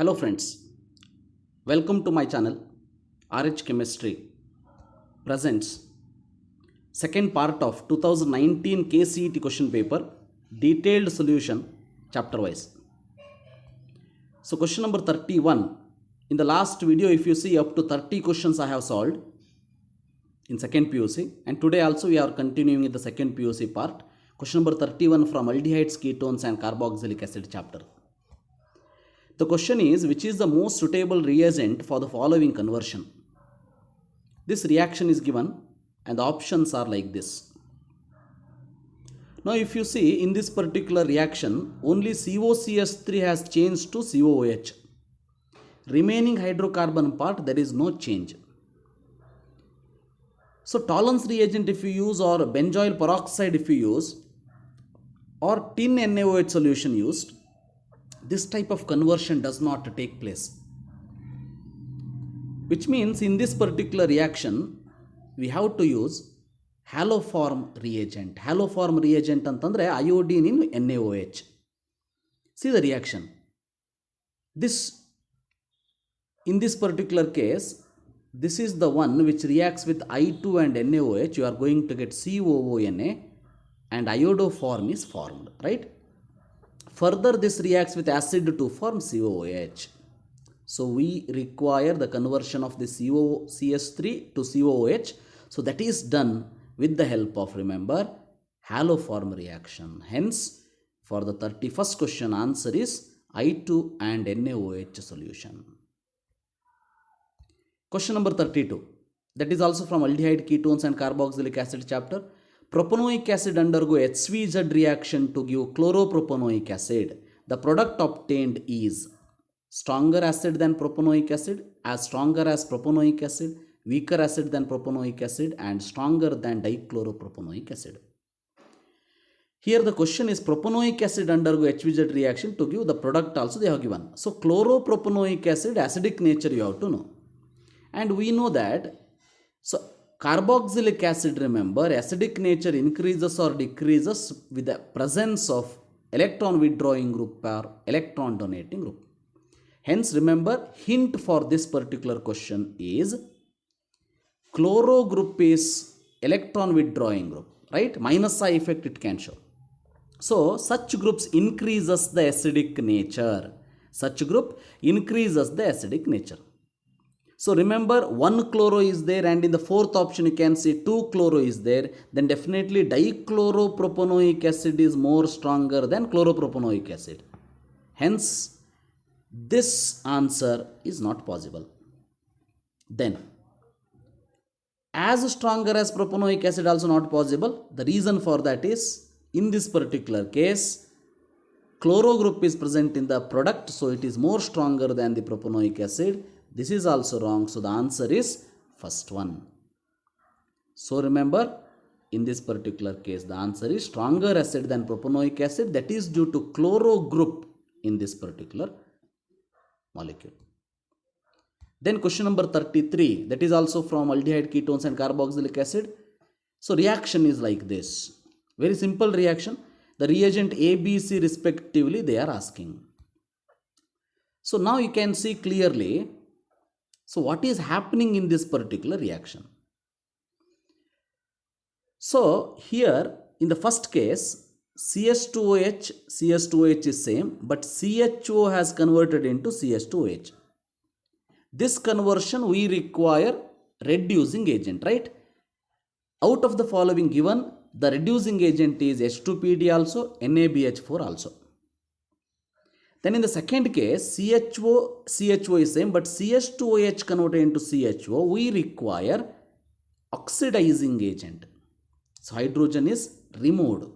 Hello friends, welcome to my channel. RH Chemistry presents second part of 2019 KCET question paper, detailed solution chapter wise. So question number 31. In the last video, if you see, up to 30 questions I have solved in second PUC, and today also we are continuing in the second PUC part. Question number 31 from aldehydes, ketones and carboxylic acid chapter. The question is, which is the most suitable reagent for the following conversion? This reaction is given and the options are like this. Now if you see, in this particular reaction, only COCH3 has changed to COOH. Remaining hydrocarbon part, there is no change. So Tollens reagent if you use, or benzoyl peroxide if you use, or tin NaOH solution used, this type of conversion does not take place. Which means in this particular reaction, we have to use haloform reagent. Haloform reagent antandre iodine in NaOH. See the reaction. In this particular case, this is the one which reacts with I2 and NaOH. You are going to get COONA and iodoform is formed, right? Further, this reacts with acid to form COOH. So we require the conversion of the COCH3 to COOH. So that is done with the help of, remember, haloform reaction. Hence, for the 31st question, answer is I2 and NaOH solution. Question number 32. That is also from aldehyde, ketones and carboxylic acid chapter. Propanoic acid undergo HVZ reaction to give chloropropanoic acid. The product obtained is stronger acid than propanoic acid, as stronger as propanoic acid, weaker acid than propanoic acid, and stronger than dichloropropanoic acid. Here the question is, propanoic acid undergo HVZ reaction to give the product also they have given. So chloropropanoic acid, acidic nature you have to know. And we know that, so carboxylic acid, remember, acidic nature increases or decreases with the presence of electron withdrawing group or electron donating group. Hence, remember, hint for this particular question is chloro group is electron withdrawing group, right? Minus I effect it can show. So, such groups increases the acidic nature. Such group increases the acidic nature. So remember, one chloro is there, and in the fourth option you can see two chloro is there. Then definitely dichloropropanoic acid is more stronger than chloropropanoic acid. Hence, this answer is not possible. Then, as stronger as propanoic acid also not possible. The reason for that is, in this particular case, chloro group is present in the product, so it is more stronger than the propanoic acid. This is also wrong, so the answer is first one. So remember, in this particular case, the answer is stronger acid than propanoic acid. That is due to chloro group in this particular molecule. Then question number 33, that is also from aldehyde, ketones and carboxylic acid. So reaction is like this. Very simple reaction. The reagent A, B, C respectively they are asking. So now you can see clearly. So what is happening in this particular reaction? So here in the first case, CH2OH is same, but CHO has converted into CH2OH. This conversion we require reducing agent, right? Out of the following given, the reducing agent is H2PD also, NaBH4 also. Then in the second case, CHO is same, but CH2OH converted into CHO, we require oxidizing agent. So hydrogen is removed.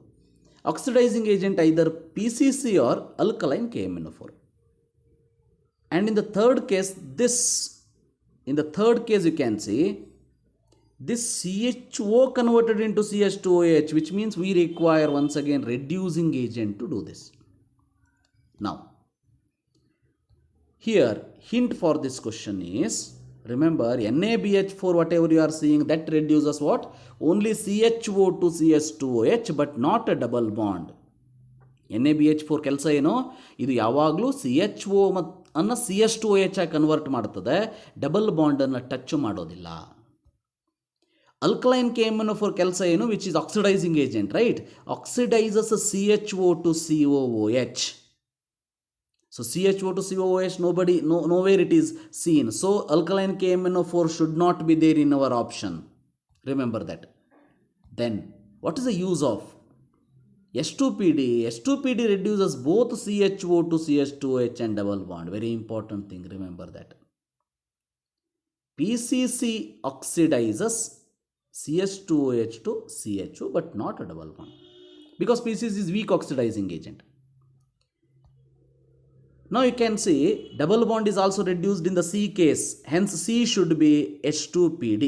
Oxidizing agent either PCC or alkaline KMNO4. And in the third case, you can see this CHO converted into CH2OH, which means we require once again reducing agent to do this. Now, here, hint for this question is, remember, NaBH4, whatever you are seeing, that reduces what? Only CHO to CH2OH, but not a double bond. NaBH4 ಕೆಲಸ ಏನು, ಇದು ಯಾವಾಗಲೂ CHO ಅನ್ನು CH2OH ಆಗಿ convert ಮಾಡ್ತದೆ, double ಬಾಂಡನ್ನು touch ಮಾಡೋದಿಲ್ಲ. Alkaline KMnO4 ಕೆಲಸ ಏನು? Which is oxidising agent, right? Oxidises CHO to COOH. So CHO to COOH, nowhere it is seen. So alkaline KMnO4 should not be there in our option. Remember that. Then what is the use of S2PD? S2PD reduces both CHO to CH2OH and double bond. Very important thing, remember that. PCC oxidizes CH2OH to CHO but not a double bond, because PCC is weak oxidizing agent. Now you can see double bond is also reduced in the C case, hence C should be H2PD.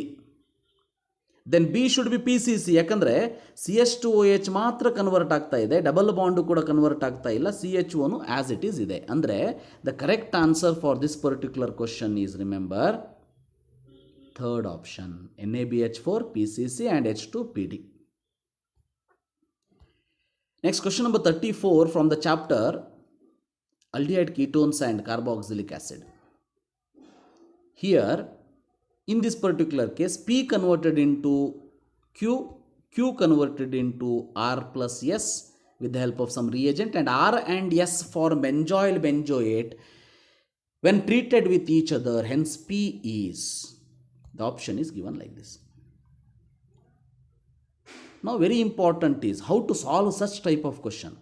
Then B should be PCC, ಯಾಕಂದರೆ CH2OH ಮಾತ್ರ convert ಆಗ್ತಾ ಇದೆ, double bond ಕೂಡ convert ಆಗ್ತಾ ಇಲ್ಲ, CHOನು as it is ಇದೆ. ಅಂದರೆ the correct answer for this particular question is, remember, third option, NaBH4, PCC and H2PD. Next, question number 34 from the chapter aldehyde ketones and carboxylic acid. Here, in this particular case, P converted into Q, Q converted into R plus S with the help of some reagent, and R and S form benzoyl benzoate when treated with each other, hence P is, the option is given like this. Now very important is how to solve such type of question.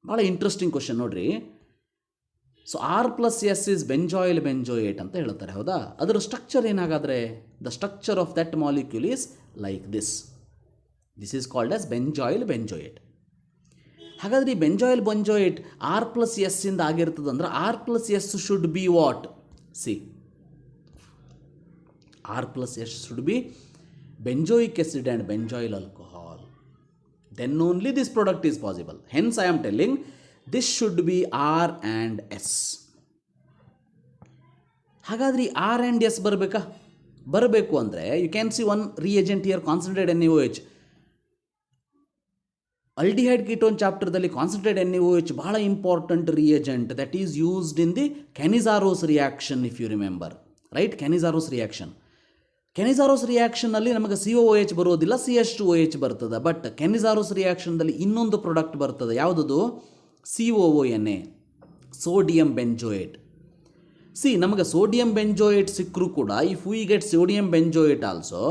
ಭಾಳ interesting question ನೋಡ್ರಿ. So R plus S is benzoyl benzoate ಅಂತ ಹೇಳ್ತಾರೆ, ಹೌದಾ? ಅದರ structure ಏನಾಗಾದರೆ, the structure of that molecule is like this. This is called as benzoyl benzoate. ಹಾಗಾದರೆ ಈ benzoyl benzoate R plus S ಇಂದ ಆಗಿರ್ತದಂದ್ರೆ R plus S should be what? C, R plus S should be benzoic acid and benzoyl alcohol. Then only this product is possible. Hence I am telling this should be R and S. ಹಾಗಾದ್ರೆ R and S ಬರಬೇಕಾ? ಬರಬೇಕು ಅಂದರೆ you can see one reagent here, concentrate NaOH. Aldehyde ketone ಚಾಪ್ಟರ್ದಲ್ಲಿ concentrate NaOH ಬಹಳ important reagent, that is used in the Cannizzaro's reaction, if you remember, right? Cannizzaro's reaction, Cannizzaro's ರಿಯಾಕ್ಷನ್ನಲ್ಲಿ ನಮಗೆ COOH ಬರೋದಿಲ್ಲ, CH2OH ಬರ್ತದೆ. But ಕೆನಿಜಾರೋಸ್ ರಿಯಾಕ್ಷನ್ದಲ್ಲಿ ಇನ್ನೊಂದು product ಬರ್ತದೆ, ಯಾವುದದು? COONA, sodium benzoate. C, ನಮಗೆ ಸೋಡಿಯಂ ಬೆಂಜೋಯೇಟ್ ಸಿಕ್ಕರೂ ಕೂಡ, if we get sodium benzoate also,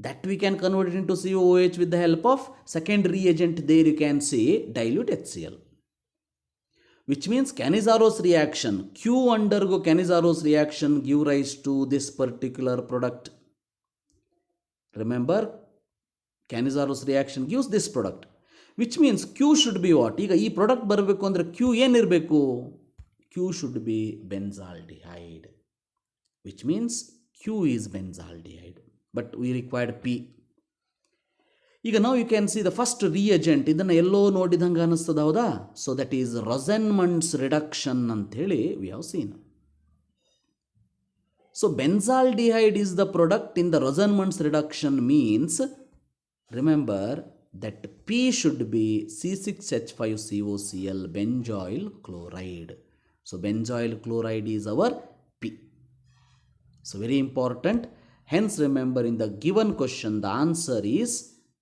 that we can convert it into COOH with the help of second reagent. There you can see dilute HCl, which means Cannizaro's reaction, Q undergo Cannizaro's reaction give rise to this particular product. Remember, Cannizaro's reaction gives this product, which means Q should be what? ಈಗ ಈ product ಬರಬೇಕು ಅಂದರೆ Q ಏನಿರಬೇಕು? Q should be benzaldehyde, which means Q is benzaldehyde, but we required P. ಈಗ ನಾವು you can see the first reagent, ಇದನ್ನು ಎಲ್ಲೋ ನೋಡಿದಂಗೆ ಅನ್ನಿಸ್ತದ, ಹೌದಾ? So that is Rosenmund's reduction ಅಂಥೇಳಿ we have seen. So benzaldehyde is the product in the Rosenmund's reduction, means remember that P should be C6H5COCl, benzoyl chloride. So benzoyl chloride is our P. So very important. Hence remember, in the given question the answer is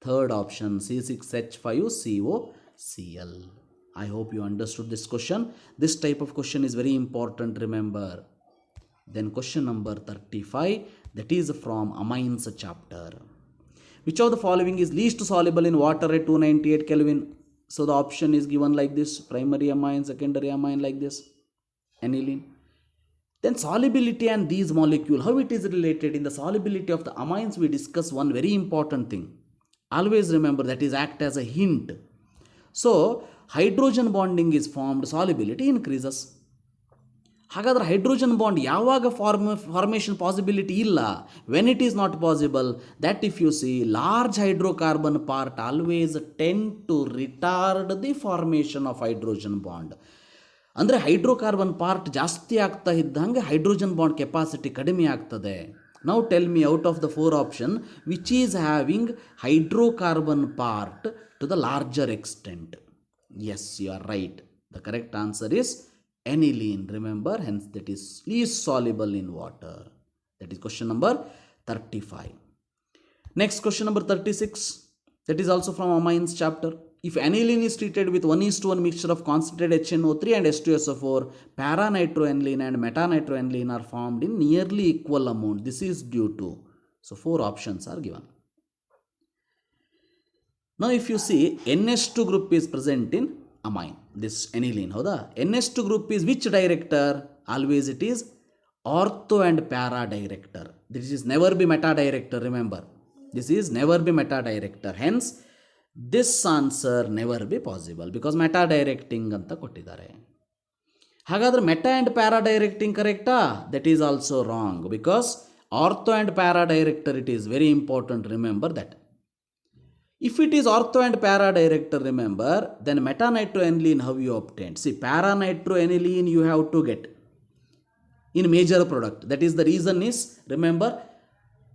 third option, C6H5COCl. I hope you understood this question. This type of question is very important, remember. Then question number 35, that is from amines chapter. Which of the following is least soluble in water at 298 Kelvin? So the option is given like this: primary amine, secondary amine, like this, aniline. Then solubility and these molecule, how it is related? In the solubility of the amines we discuss one very important thing. Always remember, that is act as a hint. So hydrogen bonding is formed, solubility increases. ಹಾಗಾದ್ರೆ hydrogen bond ಯಾವಾಗ formation possibility ಇಲ್ಲ? When it is not possible, that if you see large hydrocarbon part always tend to retard the formation of hydrogen bond. ಅಂದರೆ hydrocarbon part ಜಾಸ್ತಿ ಆಗ್ತಾ ಇದ್ದಂಗೆ hydrogen bond capacity ಕಡಿಮೆ ಆಗ್ತದೆ. Now tell me, out of the four option, which is having hydrocarbon part to the larger extent? Yes, you are right. The correct answer is aniline. Remember, hence that is least soluble in water. That is question number 35. Next question number 36. That is also from amines chapter. If aniline is treated with 1:1 mixture of concentrated HNO3 and H2SO4, para-nitroaniline and meta-nitroaniline are formed in nearly equal amount. This is due to. So 4 options are given. Now if you see, NH2 group is present in amine, this aniline. NH2 group is which director? Always it is ortho and para director. This is never be meta director, remember. This is never be meta director. Hence, this answer never be possible because meta directing anta kottidare. Hagadre meta and para directing correcta? That is also wrong because ortho and para director, it is very important, remember that. If it is ortho and para director, remember, then meta-nitroaniline how you obtained? See, para-nitroaniline you have to get in major product. That is the reason is, remember,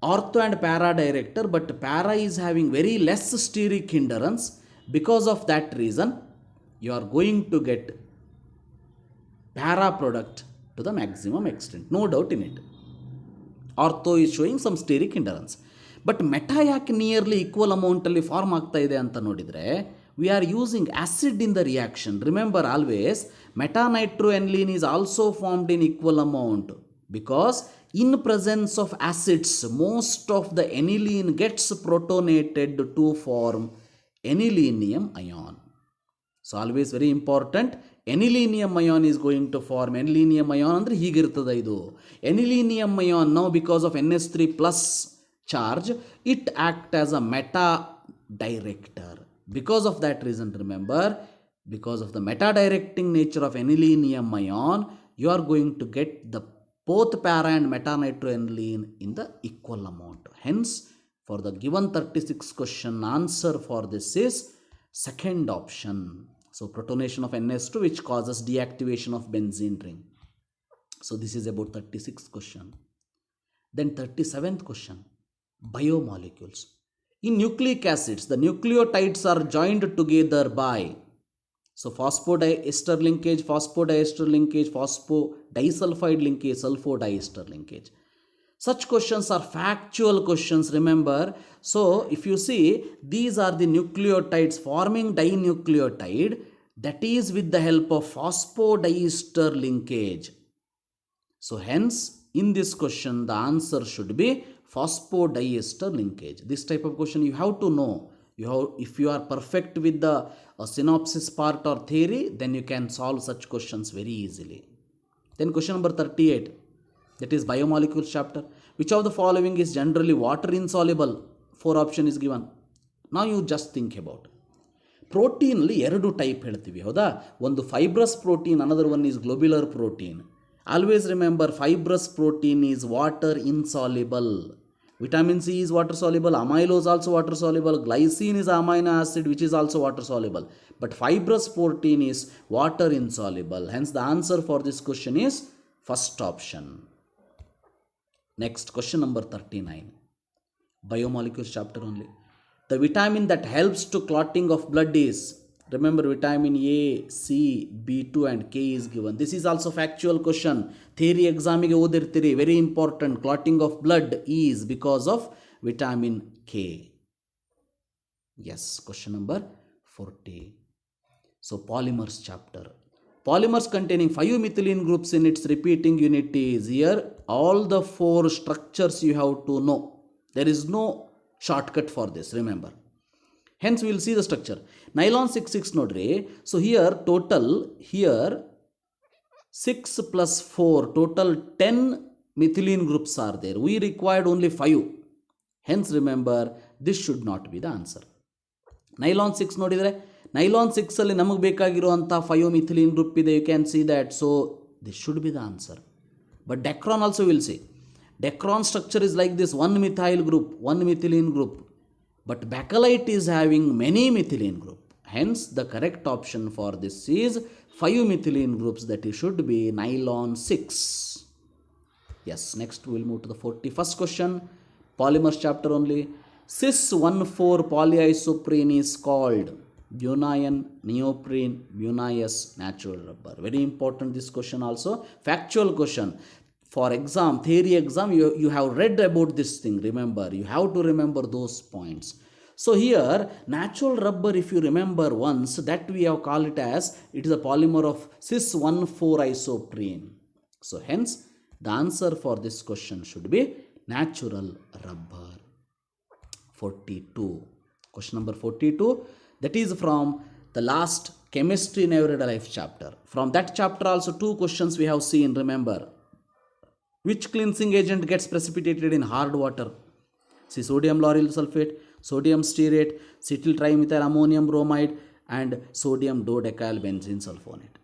ortho and para director, but para is having very less steric hindrance. Because of that reason, you are going to get para product to the maximum extent. No doubt in it. Ortho is showing some steric hindrance. But meta ಯಾಕೆ nearly equal ಅಮೌಂಟಲ್ಲಿ form ಆಗ್ತಾ ಇದೆ ಅಂತ ನೋಡಿದರೆ, we are using acid in the reaction. Remember always metanitroaniline is also formed in equal amount because in presence of acids, most of the aniline gets protonated to form anilinium ion. So always very important, anilinium ion is going to form anilinium ion andre higirtada idu. Anilinium ion now because of NH3 plus charge, it act as a meta director. Because of that reason, remember, because of the meta directing nature of anilinium ion, you are going to get the both para and meta-nitroaniline in the equal amount. Hence, for the given 36 question, answer for this is second option. So, protonation of NH2 which causes deactivation of benzene ring. So, this is about 36th question. Then 37th question, biomolecules. In nucleic acids, the nucleotides are joined together by, so phosphodiester linkage, phosphodisulfide linkage, sulfodiester linkage. Such questions are factual questions, remember. So, if you see, these are the nucleotides forming dinucleotide, that is with the help of phosphodiester linkage. So, hence, in this question, the answer should be phosphodiester linkage. This type of question you have to know. If you are perfect with the synopsis part or theory, then you can solve such questions very easily. Then question number 38, that is biomolecules chapter. Which of the following is generally water insoluble? 4 option is given. Now you just think about. Protein li 2 type ಹೇಳ್ತೀವಿ ಹೌದಾ? ಒಂದು fibrous protein, another one is globular protein. Always remember, fibrous protein is water insoluble. Vitamin C is water soluble, amylose also water soluble, glycine is amino acid which is also water soluble. But fibrous protein is water insoluble. Hence the answer for this question is first option. Next, question number 39. Biomolecules chapter only. The vitamin that helps to clotting of blood is, remember, vitamin A, C, B2 and K is given. This is also factual question. Theory exam ಗೆ ಓದಿರ್ತೀರಿ, very important. Clotting of blood is because of vitamin K. Yes, question number 40. So, polymers chapter. Polymers containing 5 methylene groups in its repeating unit is here. All the 4 structures you have to know. There is no shortcut for this, remember. Hence, we will see the structure. Nylon 6,6 nodri. So, here total, here 6 plus 4, total 10 methylene groups are there. We required only 5. Hence, remember, this should not be the answer. Nylon 6 nodidre, nylon 6 alli naಮಗೆ ಬೇಕಾಗಿರುವಂತ 5 methylene group ಇದೆ. You can see that. So, this should be the answer. But Dacron also will see. Dacron structure is like this, 1 methyl group, 1 methylene group. But bakelite is having many methylene group. Hence, the correct option for this is 5 methylene groups, that it should be nylon 6. Yes, next we will move to the 41st question. Polymers chapter only. Cis 1,4 polyisoprene is called. Bunion, neoprene, bunious, natural rubber. Very important this question also. Factual question. For exam, theory exam, you have read about this thing. Remember, you have to remember those points. So here, natural rubber, if you remember once, that we have called it as, it is a polymer of cis-1,4-isoprene. So hence, the answer for this question should be natural rubber. 42. Question number 42. That is from the last chemistry in everyday life chapter. From that chapter also 2 questions we have seen, remember. Which cleansing agent gets precipitated in hard water? See, sodium lauryl sulfate, sodium stearate, cetyl trimethyl ammonium bromide, and sodium dodecyl benzene sulfonate.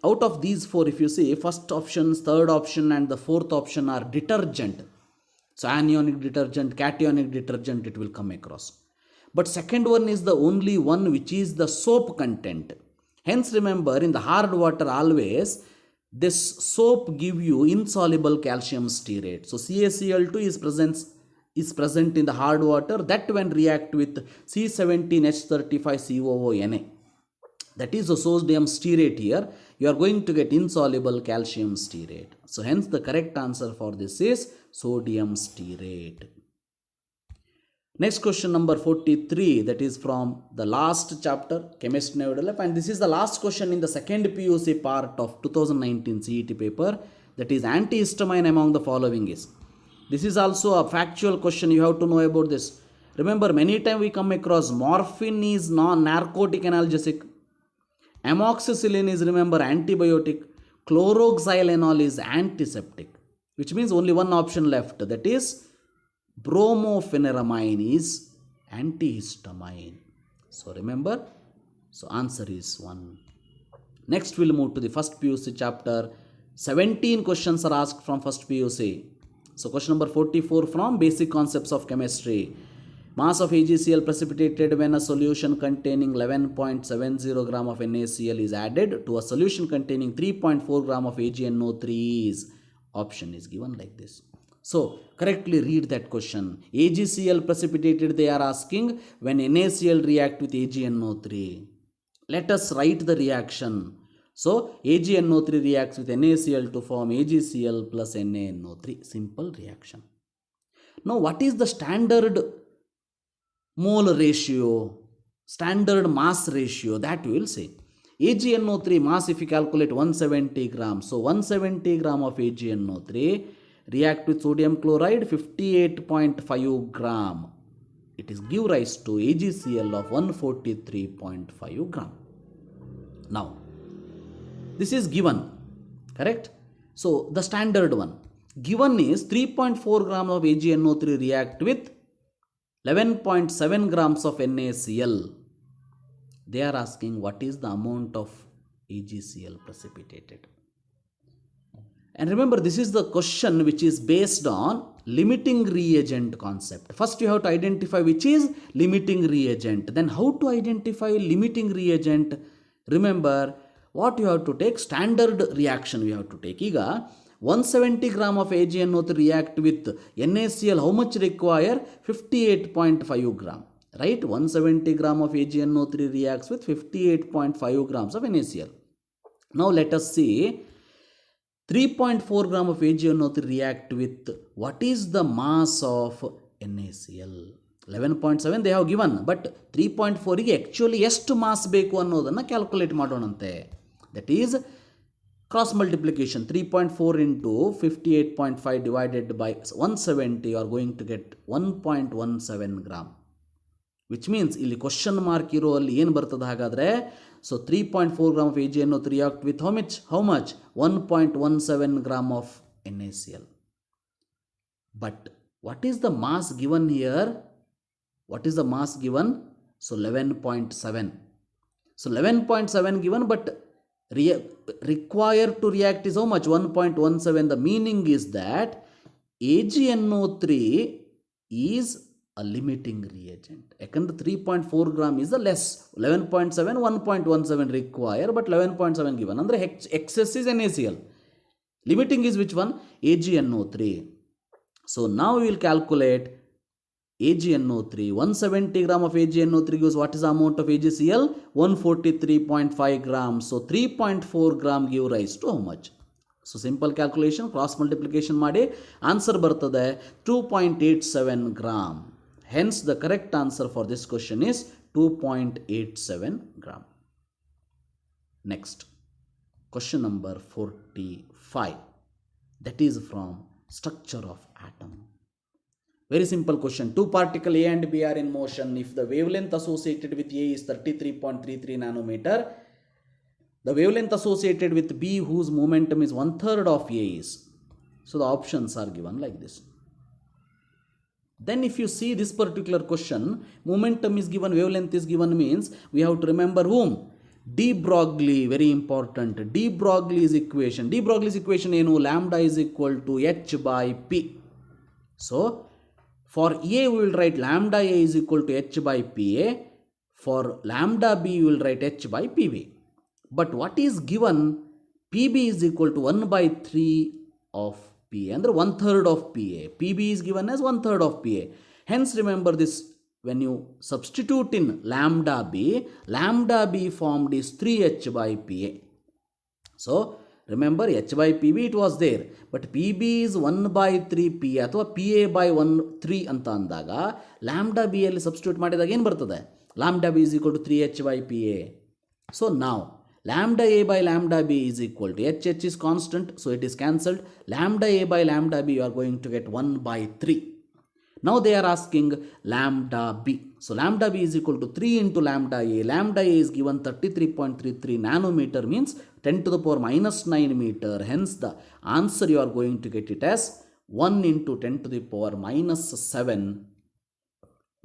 Out of these 4, if you see, first option, third option, and the fourth option are detergent. So anionic detergent, cationic detergent, it will come across. But second one is the only one which is the soap content. Hence remember, in the hard water always, this soap give you insoluble calcium stearate. So CaCl2 is present in the hard water, that when react with C17H35COONa. That is the sodium stearate here. You are going to get insoluble calcium stearate. So hence the correct answer for this is sodium stearate. Next question number 43, that is from the last chapter, Chemistry in Everyday Life, and this is the last question in the second PUC part of 2019 CET paper, that is antihistamine among the following is. This is also a factual question, you have to know about this. Remember, many times we come across morphine is non-narcotic analgesic, amoxicillin is, remember, antibiotic, chloroxylenol is antiseptic, which means only one option left, that is bromophenramine is antihistamine. So remember, so answer is 1. Next we'll move to the first PUC chapter. 17 questions are asked from first PUC. So question number 44 from Basic Concepts of Chemistry. Mass of AgCl precipitated when a solution containing 11.70 gram of NaCl is added to a solution containing 3.4 gram of AgNO3 is. Option is given like this. So correctly read that question. AgCl precipitated, they are asking, when NaCl react with AgNO3. Let us write the reaction. So AgNO3 reacts with NaCl to form AgCl plus NaNO3. Simple reaction. Now what is the standard mole ratio? Standard mass ratio, that we will say. AgNO3 mass, if you calculate 170 grams. So 170 gram of AgNO3 react with sodium chloride 58.5 gram. It is give rise to AgCl of 143.5 gram. Now, this is given, correct? So, the standard one. Given is 3.4 gram of AgNO3 react with 11.7 grams of NaCl. They are asking what is the amount of AgCl precipitated. And remember, this is the question which is based on limiting reagent concept. First you have to identify which is limiting reagent. Then how to identify limiting reagent? Remember, what you have to take? Standard reaction we have to take. Iga 170 gram of AgNO3 react with NaCl, how much require? 58.5 gram. Right? 170 gram of AgNO3 reacts with 58.5 grams of NaCl. Now let us see 3.4 gram of AgNO3 react with what is the mass of NaCl? 11.7 they have given, but 3.4 ಗೆ actually ಎಷ್ಟು mass ಬೇಕು ಅನ್ನೋದನ್ನು calculate ಮಾಡೋಣಂತೆ. That is cross multiplication. 3.4 into 58.5 divided by 170, you are going to get 1.17 gram. Which means ಇಲ್ಲಿ question mark ಇರೋ ಅಲ್ಲಿ ಏನು ಬರ್ತದೆ ಹಾಗಾದರೆ? So 3.4 gram of AgNO3 react with how much? 1.17 gram of NaCl. But what is the mass given here? What is the mass given? So 11.7. So 11.7 given, but required to react is how much? 1.17. The meaning is that AgNO3 is a limiting reagent. Yakandre 3.4 gram is the less. 11.7, 1.17 require, but 11.7 given. Andre excess is NaCl. Limiting is which one? AgNO3. So now we will calculate AgNO3. 170 gram of AgNO3 gives what is the amount of AgCl? 143.5 grams. So 3.4 gram give rise to how much? So simple calculation, cross multiplication ಮಾಡಿ answer ಬರ್ತದೆ 2.87 gram. Hence the correct answer for this question is 2.87 gram. Next, question number 45. That is from structure of atom. Very simple question. Two particles A and B are in motion. If the wavelength associated with A is 33.33 nanometer, the wavelength associated with B, whose momentum is 1/3 of A, is. So the options are given like this. Then if you see this particular question, momentum is given, wavelength is given, means we have to remember whom? De Broglie, very important. De Broglie's equation. De Broglie's equation ಏನು? Lambda is equal to H by P. So for A we will write lambda A is equal to H by PA. For lambda B we will write H by PB. But what is given? PB is equal to 1 by 3 of PA. And 1/3 of PA. PB is given as 1/3 of PA. Hence remember this, when you substitute in lambda B formed is 3H by PA. So remember H by PB it was there, but PB is 1 by 3 PA ಅಥವಾ PA by 1/3 ಅಂತ ಅಂದಾಗ lambda B ಅಲ್ಲಿ substitute ಮಾಡಿದಾಗ ಏನು ಬರ್ತದೆ? lambda B is equal to 3H by PA. So now lambda A by lambda B is equal to H is constant, so it is cancelled. Lambda A by lambda B you are going to get 1 by 3. Now they are asking lambda B. So lambda B is equal to 3 into lambda A. Lambda A is given 33.33 nanometer, means 10 to the power minus 9 meter. Hence the answer you are going to get it as 1 into 10 to the power minus 7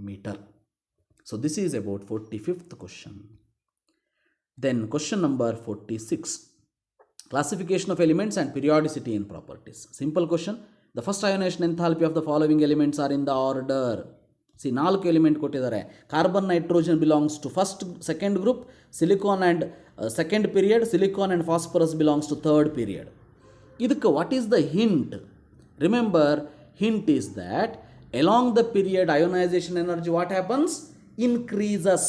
meter. So this is about 45th question. Then question number 46. Classification of elements and periodicity in properties. Simple question. The first ionization enthalpy of the following elements are in the order. See, 4 element ಕೊಟ್ಟಿದ್ದಾರೆ. Carbon, nitrogen belongs to first, second group. Silicon and second period. Silicon and phosphorus belongs to third period. ಇದಕ್ಕೆ what is the hint? Remember, hint is that along the period ionization energy what happens? Increases.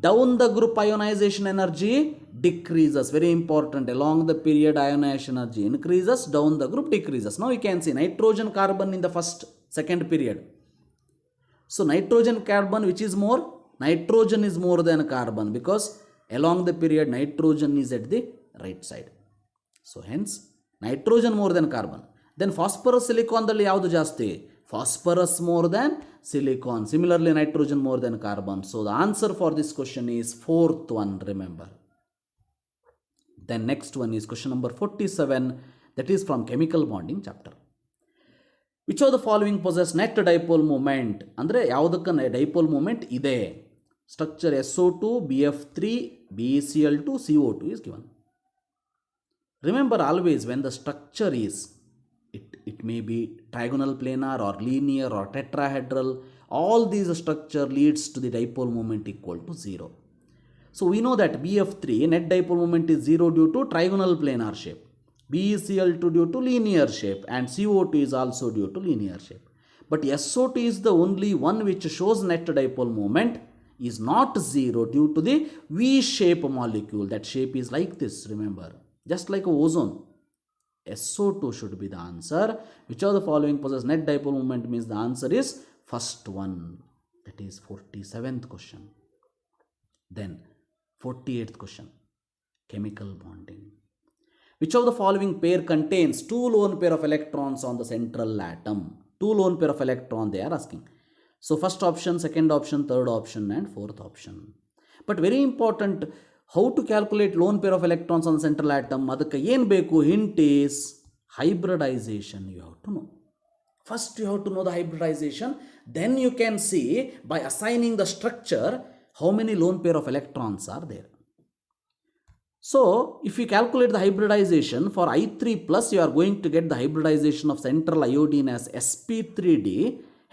Down the group ionization energy decreases. Very important. Along the period ionization energy increases, down the group decreases. Now you can see nitrogen carbon in the first second period. So nitrogen carbon, which is more? Nitrogen is more than carbon, because along the period nitrogen is at the right side. So hence nitrogen more than carbon. Then phosphorus silicon dalli yavadu ಜಾಸ್ತಿ? Phosphorus more than silicon. Similarly nitrogen more than carbon. So the answer for this question is fourth one, remember. Then next one is question number 47. That is from chemical bonding chapter. Which of the following possess net dipole moment? ಅಂದರೆ ಯಾವುದಕ್ಕೆ dipole moment ಇದೆ? Structure SO2, BF3, BeCl2, CO2 is given. Remember always when the structure is, it may be trigonal planar or linear or tetrahedral, all these structure leads to the dipole moment equal to 0. So we know that BF3 net dipole moment is 0 due to trigonal planar shape, BeCl2 due to linear shape, and CO2 is also due to linear shape. But SO2 is the only one which shows net dipole moment is not 0 due to the V-shape molecule. That shape is like this, remember, just like a ozone. SO2 should be the answer. Which of the following possess net dipole moment, means the answer is first one. That is 47th question. Then 48th question, chemical bonding. Which of the following pair contains 2 lone pair of electrons on the central atom? 2 lone pair of electron they are asking. So first option, second option, third option and fourth option. But very important, how to calculate lone pair of electrons on the central atom? ಅದಕ್ಕೆ ಏನು ಬೇಕು? Hint is hybridization. You have to know. First you have to know the hybridization. Then you can see by assigning the structure how many lone pair of electrons are there. So if you calculate the hybridization for I3 plus, you are going to get the hybridization of central iodine as sp3d.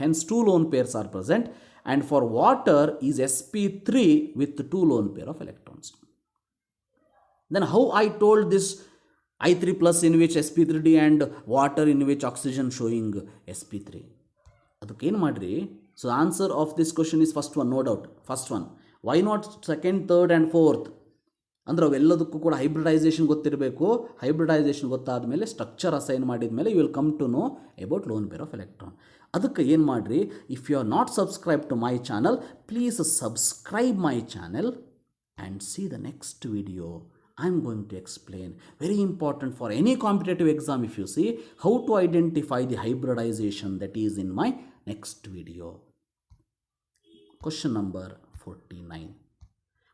Hence 2 lone pairs are present. And for water is sp3 with 2 lone pair of electrons. Then how I told this I3 plus in which sp3d and water in which oxygen showing sp3? ಅದಕ್ಕೆ ಏನು ಮಾಡಿರಿ, So the answer of this question is first one, no doubt. First one. Why not second, third and fourth? ಅಂದರೆ ಅವೆಲ್ಲದಕ್ಕೂ ಕೂಡ hybridisation ಗೊತ್ತಿರಬೇಕು. Hybridisation ಗೊತ್ತಾದ ಮೇಲೆ structure assign ಮಾಡಿದ ಮೇಲೆ you will come to know about lone pair of electron. ಅದಕ್ಕೆ ಏನು ಮಾಡಿರಿ, if you are not subscribe to my channel, please subscribe my channel and see the next video. I am going to explain, very important for any competitive exam if you see, how to identify the hybridization. That is in my next video. Question number 49.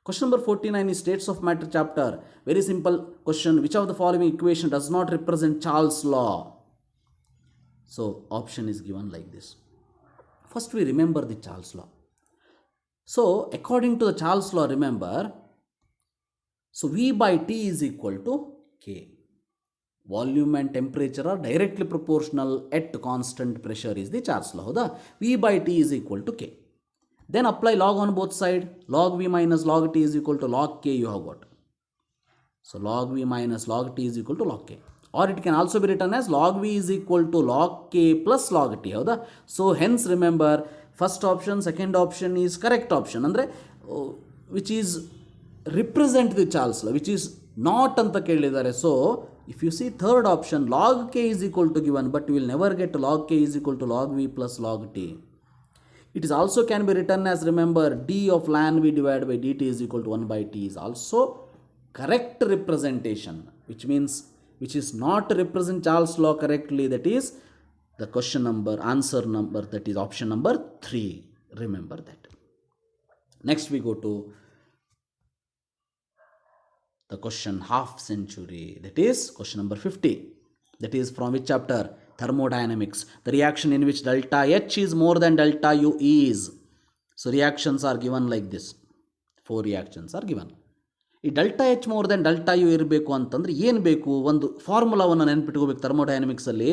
Question number 49 is states of matter chapter. Very simple question. Which of the following equation does not represent Charles' law? So option is given like this. First we remember the Charles' law. So according to the Charles' law, remember, so V by T is equal to K. Volume and temperature are directly proportional at constant pressure is the Charles' law. V by T is equal to K. Then apply log on both sides. Log V minus log T is equal to log K you have got. So log V minus log T is equal to log K. Or it can also be written as log V is equal to log K plus log T. So hence remember, first option, second option is correct option. Andre, which is represent the Charles law, which is not anta kelidare. So if you see third option, log K is equal to given, but you will never get log K is equal to log V plus log T. It is also can be written as, remember, d of ln V divided by dt is equal to 1 by T is also correct representation, which means which is not represent Charles law correctly. That is the question number, answer number, that is option number 3. Remember that. Next we go to the question half century, that is question number 50. That is from which chapter? Thermodynamics. The reaction in which delta H is more than delta U is. So reactions are given like this. 4 reactions are given. ಈ delta H more than delta U ಇರಬೇಕು ಅಂತಂದರೆ ಏನು ಬೇಕು? ಒಂದು ಫಾರ್ಮುಲಾವನ್ನು ನೆನ್ಪಿಟ್ಕೋಬೇಕು ಥರ್ಮೋಡೈನಮಿಕ್ಸಲ್ಲಿ.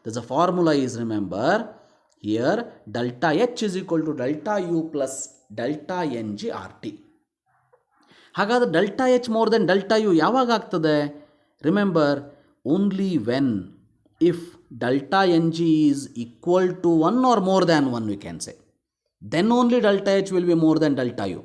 Thus a formula is, remember here, delta H is equal to delta U plus delta N G R T. ಹಾಗಾದರೆ delta H more than delta U ಯಾವಾಗ ಆಗ್ತದೆ? Remember, only when if delta N G is equal to 1 or more than 1 we can say, then only delta H will be more than delta U.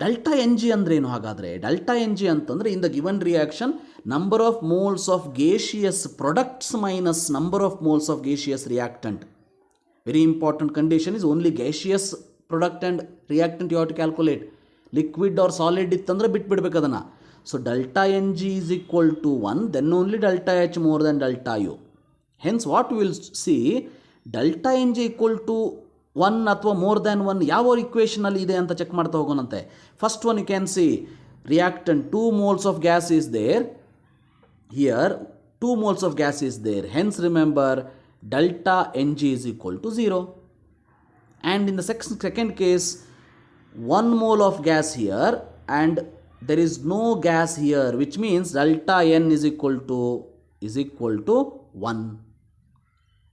Delta N G ಅಂದರೆ ಏನು? ಹಾಗಾದರೆ delta N G ಅಂತಂದರೆ in the given reaction number of moles of gaseous products minus number of moles of gaseous reactant. Very important condition is only gaseous product and reactant you have to calculate. Liquid or solid ಇತ್ತಂದರೆ ಬಿಟ್ಬಿಡ್ಬೇಕು ಅದನ್ನು. So delta N G is equal to 1, then only delta H more than delta U. Hence what will C, delta N G equal to 1 ಅಥವಾ more than 1 ಯಾವ ಇಕ್ವೇಷನಲ್ಲಿ ಇದೆ ಅಂತ check ಮಾಡ್ತಾ ಹೋಗೋಣಂತೆ. First one you can see reactant 2 moles of gas is there. Here 2 moles of gas is there. Hence remember delta Ng is equal to 0. And in the second case 1 mole of gas here and there is no gas here, which means delta N is equal to 1.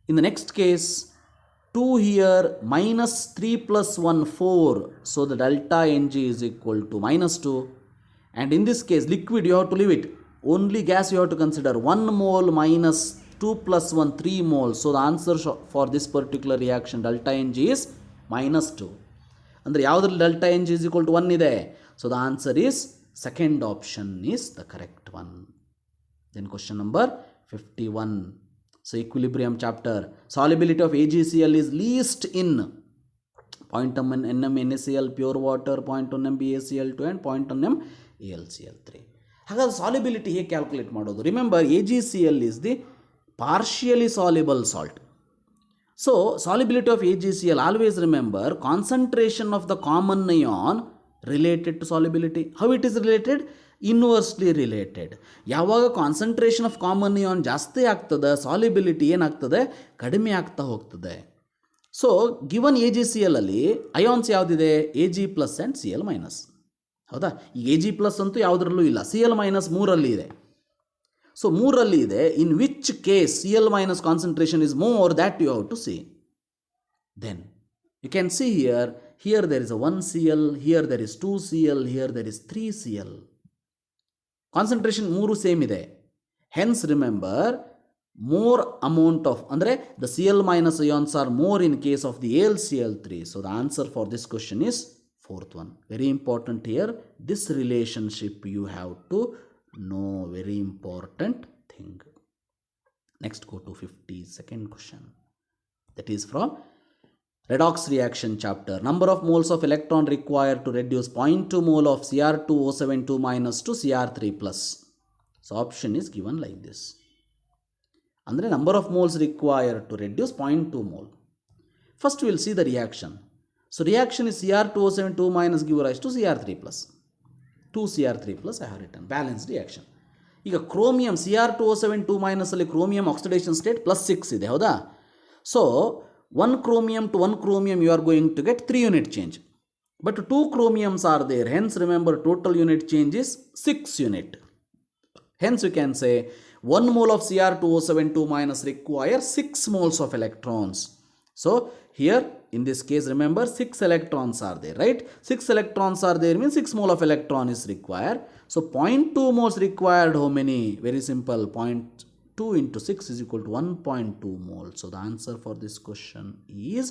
In the next case 2 here minus 3 plus 1 4, so the delta Ng is equal to minus 2. And in this case liquid you have to leave it, only gas you have to consider. 1 mole minus 2 plus 1 3 moles, so the answer for this particular reaction delta Ng is minus 2. ಅಂದರೆ ಯಾವುದ್ರಲ್ಲಿ delta N G is equal to 1 ಇದೆ. So the answer is second option is the correct one. Then question number 51. So equilibrium chapter. Solubility of AgCl is least in 0.1 nm NaCl pure water, 0.1 mb ACl2 and 0.1 m AlCl3. ಹಾಗಾದ್ರೆ solubility ಹೇಗೆ calculate ಮಾಡೋದು? Remember AgCl is the partially soluble salt. So solubility of AgCl, always remember concentration of the common ion related to solubility. How it is related? Inversely related. ಯಾವಾಗ concentration of common Ian ಜಾಸ್ತಿ ಆಗ್ತದೆ, solubility ಏನಾಗ್ತದೆ? ಕಡಿಮೆ ಆಗ್ತಾ ಹೋಗ್ತದೆ. So given AgCl ಅಲ್ಲಿ ions ಯಾವುದಿದೆ? Ag plus and Cl minus. ಹೌದಾ? ಈಗ Ag ಪ್ಲಸ್ ಅಂತೂ ಯಾವುದರಲ್ಲೂ ಇಲ್ಲ, Cl ಮೈನಸ್ 3ರಲ್ಲಿ ಇದೆ. ಸೊ 3ರಲ್ಲಿ ಇದೆ. In which case Cl minus concentration is more, that you have to see. Then you can see here there is a 1 Cl, here there is 2 Cl, here there is 3 Cl. Concentration 3 same ಇದೆ. Hence remember more amount of, ಅಂದರೆ the Cl minus ions are more in case of the AlCl3. So the answer for this question is fourth one. Very important here, this relationship you have to know, very important thing. Next, go to 52nd question. That is from redox reaction chapter. Number of moles of electron required to reduce 0.2 mole of Cr2O72 minus to Cr3 plus. So option is given like this. Andre number of moles required to reduce 0.2 mole. First we will see the reaction. So reaction is Cr2O72 minus give rise to Cr3 plus. 2 Cr3 plus I have written. Balanced reaction. ಈಗ chromium Cr2O72 minus ಅಲ್ಲಿ chromium oxidation state +6 ಇದೆ, ಹೌದಾ? So 1 chromium to 1 chromium you are going to get 3 unit change. But 2 chromiums are there. Hence remember total unit change is 6 unit. Hence you can say 1 mole of Cr2O72 minus require 6 moles of electrons. So here in this case remember 6 electrons are there, right? 6 electrons are there means 6 mole of electron is required. So 0.2 moles required how many? Very simple, 0.2 into 6 is equal to 1.2 mole. So the answer for this question is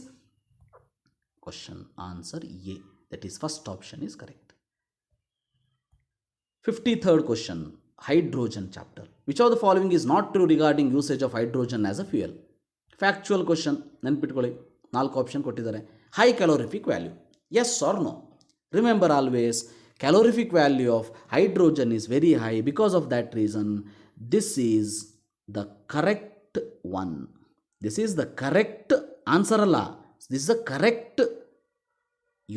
question answer A. That is first option is correct. 53rd question. Hydrogen chapter. Which of the following is not true regarding usage of hydrogen as a fuel? Factual question. ನೆನಪಿಟ್ಕೊಳ್ಳಿ, 4 option ಕೊಟ್ಟಿದ್ದಾರೆ. High calorific value, yes or no? Remember always calorific value of hydrogen is very high. Because of that reason this is the correct one. This is the correct answer alla. This is the correct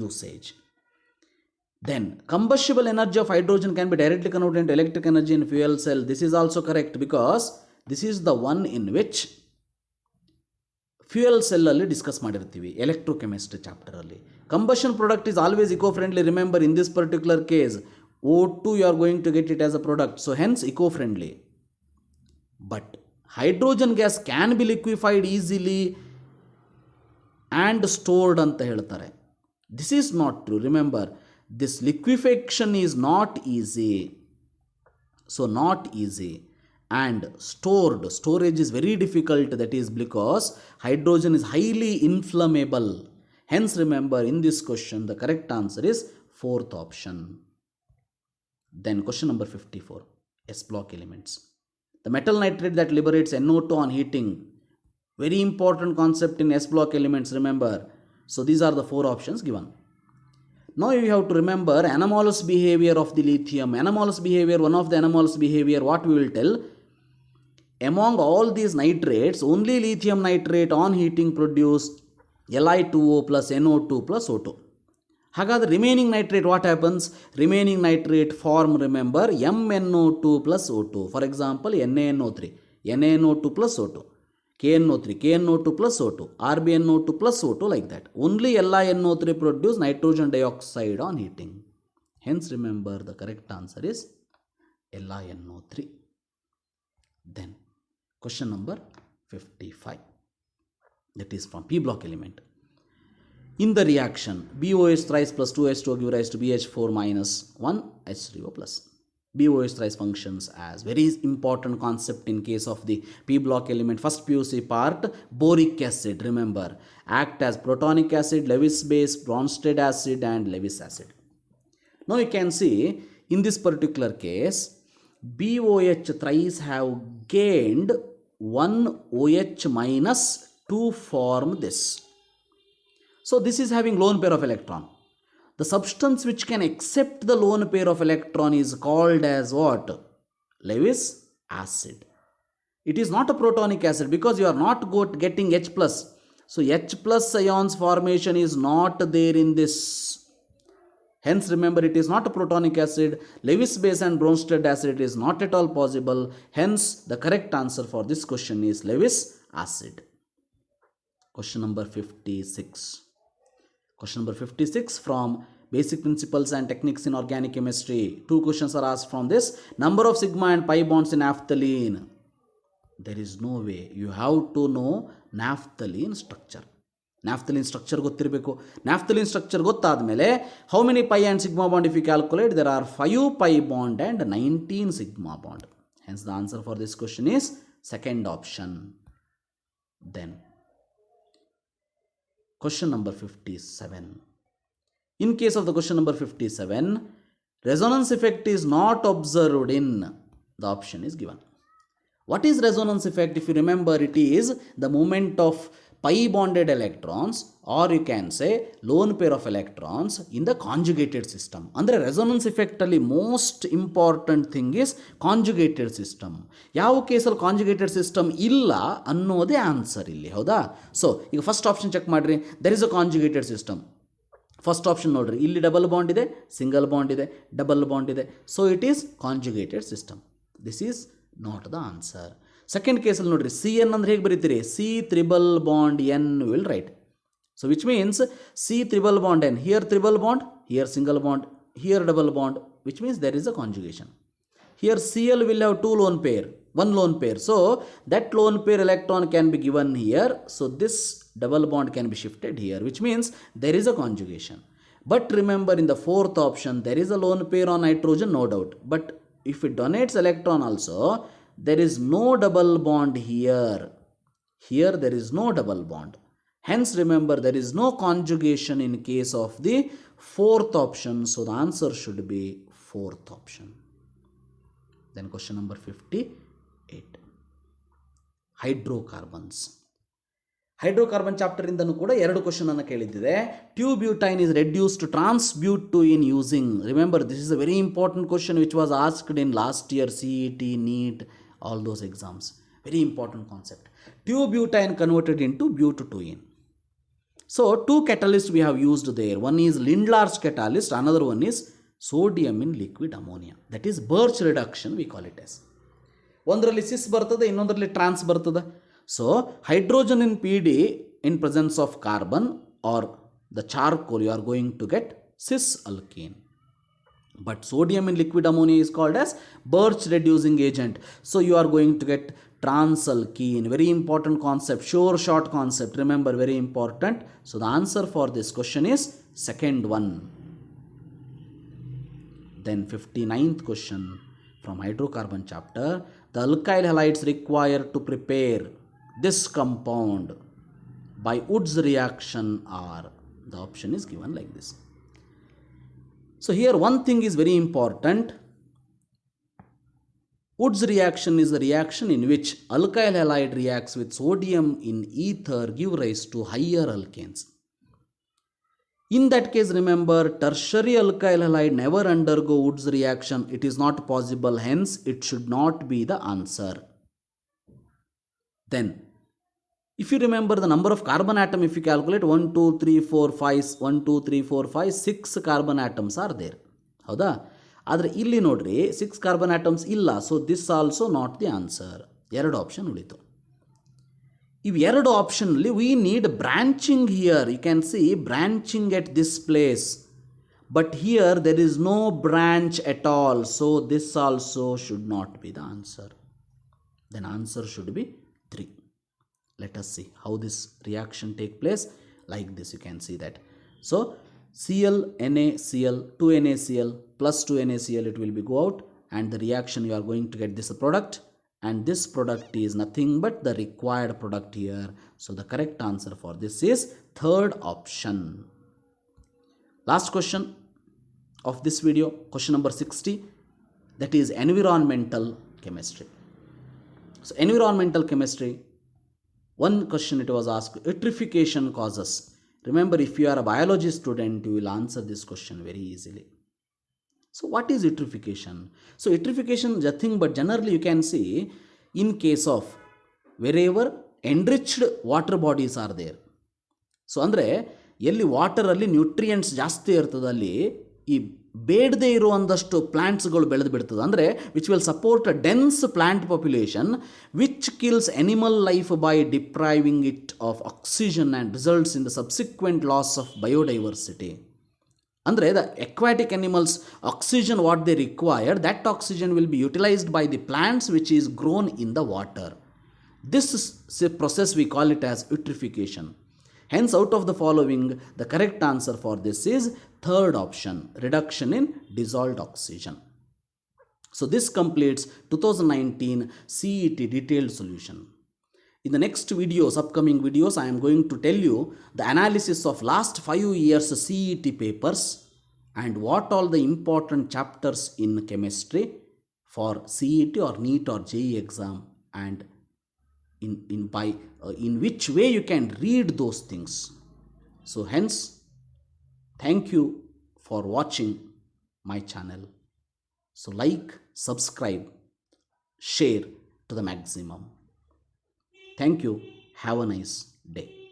usage. Then combustible energy of hydrogen can be directly converted into electric energy in fuel cell. This is also correct because this is the one in which fuel cell alli discuss ಮಾಡಿರ್ತೀವಿ, electrochemistry chapter alli. Combustion product is always eco-friendly. Remember in this particular case O2 you are going to get it as a product, so hence eco-friendly. But hydrogen gas can be liquefied easily and stored ಅಂತ ಹೇಳ್ತಾರೆ. This is not true. Remember, this liquefaction is not easy. So not easy. And storage is very difficult. That is because hydrogen is highly inflammable. Hence remember in this question the correct answer is fourth option. Then question number 54. S block elements. The metal nitrate that liberates NO2 on heating. Very important concept in S block elements, remember. So these are the 4 options given. Now you have to remember anomalous behavior of the lithium. Anomalous behavior, one of the anomalous behavior, what we will tell, among all these nitrates, only lithium nitrate on heating produce Li2O plus NO2 plus O2. Hagadre remaining nitrate, what happens? Remaining nitrate form, remember, MnO2 plus O2. For example, NaNO3, NaNO2 plus O2. KNO3, KNO2 plus O2, RbNO2 plus O2, like that. Only LiNO3 produce nitrogen dioxide on heating. Hence remember the correct answer is LiNO3. Then question number 55. That is from P block element. In the reaction, BOH thrice plus 2H2O give rise to BH4 minus 1 H3O plus. BOH thrice functions as very important concept in case of the P block element. First PUC part, boric acid, remember, act as protonic acid, Lewis base, Bronsted acid and Lewis acid. Now you can see in this particular case, BOH thrice have gained 1 OH minus to form this. So this is having lone pair of electron. The substance which can accept the lone pair of electron is called as what? Lewis acid. It is not a protonic acid because you are not getting H plus. So H plus ions formation is not there in this. Hence remember it is not a protonic acid. Lewis base and Bronsted acid is not at all possible. Hence the correct answer for this question is Lewis acid. Question number 56. Question number 56 from Basic Principles and Techniques in Organic Chemistry. 2 questions are asked from this. Number of sigma and pi bonds in naphthalene. There is no way. You have to know naphthalene structure. Naphthalene structure ಗೊತ್ತಿರಬೇಕು. Naphthalene structure ಗೊತ್ತಾದಮೇಲೆ how many pi and sigma bond if you calculate, there are 5 pi bond and 19 sigma bond. Hence the answer for this question is second option. Then question number 57. In case of the question number 57, resonance effect is not observed in, the option is given. What is resonance effect? If you remember, it is the movement of pi bonded electrons, or you can say lone pair of electrons in the conjugated system. Andre resonance effect alli most important thing is conjugated system. ಯಾವ ಕೇಸಲ್ಲಿ conjugated system ಇಲ್ಲ ಅನ್ನೋದೇ answer ಇಲ್ಲಿ, ಹೌದಾ? So ಈಗ first option check ಮಾಡಿರಿ, there is a conjugated system. First option ನೋಡ್ರಿ, ಇಲ್ಲಿ ಡಬಲ್ ಬಾಂಡ್ ಇದೆ, ಸಿಂಗಲ್ ಬಾಂಡ್ ಇದೆ, ಡಬಲ್ ಬಾಂಡ್ ಇದೆ. So it is conjugated system. This is not the answer. Second ಕೇಸಲ್ಲಿ ನೋಡ್ರಿ, ಸಿ ಎನ್ ಅಂದರೆ ಹೇಗೆ ಬರೀತೀರಿ? C triple bond N will write. So which means C triple bond N, here triple bond, here single bond, here double bond, which means there is a conjugation. Here Cl will have two lone pair, one lone pair. So that lone pair electron can be given here. So this double bond can be shifted here, which means there is a conjugation. But remember, in the fourth option, there is a lone pair on nitrogen, no doubt. But if it donates electron also, there is no double bond here. Here there is no double bond. Hence remember, there is no conjugation in case of the fourth option. So the answer should be fourth option. Then question number 58. Hydrocarbons. Hydrocarbon chapter ಇಂದನೂ ಕೂಡ ಎರಡು question ಅನ್ನು ಕೇಳಿದ್ದಿದೆ. ಟ್ಯೂಬ್ಯೂಟೈನ್ is reduced to trans-butene using, remember this is a very important question which was asked in last year CET, NEET, all those exams. Very important concept. Tubutine converted into butadiene. So two catalysts we have used there. One is Lindlar's catalyst, another one is sodium in liquid ammonia. That is Birch reduction we call it as. ಒಂದರಲ್ಲಿ ಸಿಸ್ ಬರ್ತದೆ, ಇನ್ನೊಂದರಲ್ಲಿ ಟ್ರಾನ್ಸ್ ಬರ್ತದೆ. So hydrogen in PD in presence of carbon or the charcoal, you are going to get cis alkene. But sodium in liquid ammonia is called as Birch reducing agent. So you are going to get trans alkene. Very important concept, sure short concept. Remember, very important. So the answer for this question is second one. Then 59th question from hydrocarbon chapter. The alkyl halides required to prepare this compound by Wood's reaction are, the option is given like this. So here one thing is very important. Wood's reaction is the reaction in which alkyl halide reacts with sodium in ether, give rise to higher alkanes. In that case, remember, tertiary alkyl halide never undergo Wood's reaction. It is not possible, hence it should not be the answer. Then if you remember the number of carbon atom, if you calculate 1 2 3 4 5 1 2 3 4 5 6 carbon atoms are there, ಹೌದಾ? ಆದರೆ ಇಲ್ಲಿ ನೋಡ್ರಿ 6 carbon atoms ಇಲ್ಲ. So this also not the answer. ಎರಡು option ಉಳಿತು. ಇವು ಎರಡು ಆಪ್ಷನ್ನಲ್ಲಿ we need branching here. You can see branching at this place, but here there is no branch at all. So this also should not be the answer. Then answer should be 3. Let us see how this reaction take place. Like this, you can see that. So Cl, NaCl, 2NaCl plus 2NaCl, it will be go out, and the reaction you are going to get this product, and this product is nothing but the required product here. So the correct answer for this is third option. Last question of this video, question number 60, that is environmental chemistry. So environmental chemistry, one question it was asked, vitrification causes. Remember, if you are a biology student, you will answer this question very easily. So what is vitrification? So vitrification is nothing but generally you can see in case of wherever enriched water bodies are there. So ಅಂದರೆ ಎಲ್ಲಿ ವಾಟರಲ್ಲಿ nutrients ಜಾಸ್ತಿ ಇರ್ತದೆ, ಅಲ್ಲಿ ಈ ಬೇಡದೇ ಇರುವಂಥಷ್ಟು ಪ್ಲ್ಯಾಂಟ್ಸ್ಗಳು ಬೆಳೆದು ಬಿಡ್ತದೆ. ಅಂದರೆ which will support a dense plant population which kills animal life by depriving it of oxygen and results in the subsequent loss of biodiversity. ಅಂದರೆ the aquatic animals oxygen what they require, that oxygen will be utilized by the plants which is grown in the water. This is a process we call it as vitrification. Hence out of the following, the correct answer for this is third option, reduction in dissolved oxygen. So this completes 2019 CET detailed solution. In the next videos, upcoming videos, I am going to tell you the analysis of last 5 years CET papers and what all the important chapters in chemistry for CET or NEET or JEE exam, and in which way you can read those things. So hence, thank you for watching my channel. So like, subscribe, share to the maximum. Thank you. Have a nice day.